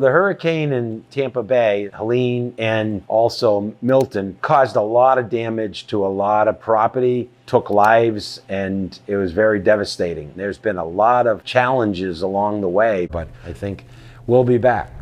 The hurricane in Tampa Bay, Helene, and also Milton caused a lot of damage to a lot of property, took lives, and it was very devastating. There's been a lot of challenges along the way, but I think we'll be back.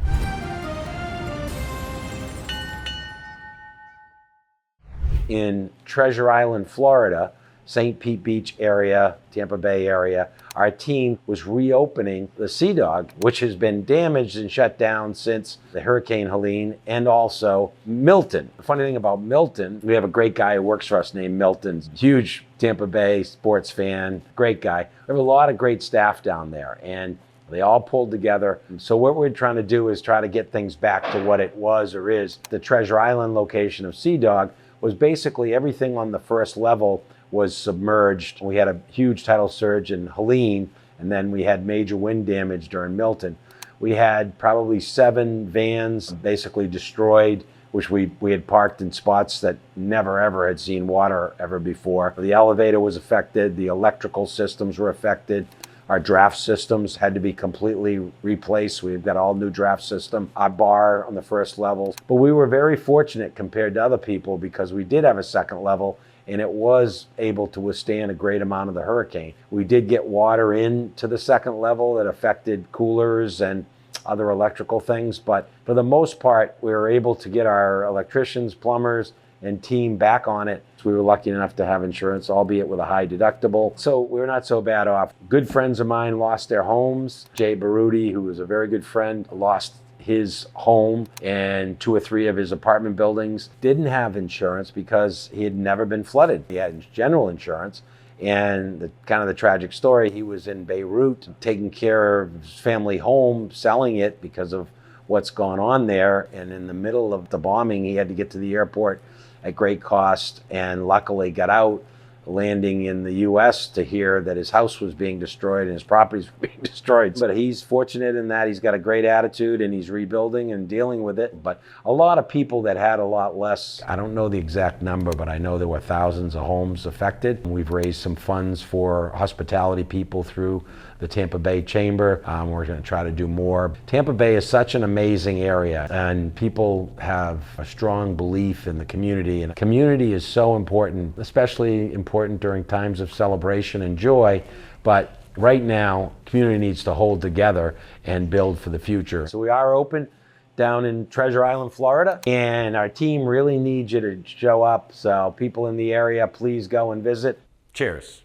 In Treasure Island, Florida, St. Pete Beach area, Tampa Bay area, our team was reopening the Sea Dog, which has been damaged and shut down since the Hurricane Helene, and also Milton. The funny thing about Milton, we have a great guy who works for us named Milton, huge Tampa Bay sports fan, great guy. We have a lot of great staff down there, and they all pulled together. So what we're trying to do is try to get things back to what it was or is. The Treasure Island location of Sea Dog was basically everything on the first level was submerged. We had a huge tidal surge in Helene, and then we had major wind damage during Milton. We had probably 7 vans basically destroyed, which we had parked in spots that never ever had seen water ever before. The elevator was affected, the electrical systems were affected. Our draft systems had to be completely replaced. We've got all new draft system. Our bar on the first level. But we were very fortunate compared to other people because we did have a second level and it was able to withstand a great amount of the hurricane. We did get water into the second level that affected coolers and other electrical things, but for the most part, we were able to get our electricians, plumbers, and team back on it. We were lucky enough to have insurance, albeit with a high deductible. So we're not so bad off. Good friends of mine lost their homes. Jay Brewery, who was a very good friend, lost his home, and 2 or 3 of his apartment buildings. Didn't have insurance because he had never been flooded. He had general insurance. And the tragic story, he was in Beirut taking care of his family home, selling it because of what's gone on there. And in the middle of the bombing, he had to get to the airport at great cost, and luckily got out, landing in the US to hear that his house was being destroyed and his properties were being destroyed. But he's fortunate in that he's got a great attitude and he's rebuilding and dealing with it. But a lot of people that had a lot less, I don't know the exact number, but I know there were thousands of homes affected. We've raised some funds for hospitality people through the Tampa Bay Chamber. We're going to try to do more. Tampa Bay is such an amazing area, and people have a strong belief in the community. And community is so important, especially important during times of celebration and joy. But right now, community needs to hold together and build for the future. So we are open down in Treasure Island, Florida, and our team really needs you to show up. So people in the area, please go and visit. Cheers.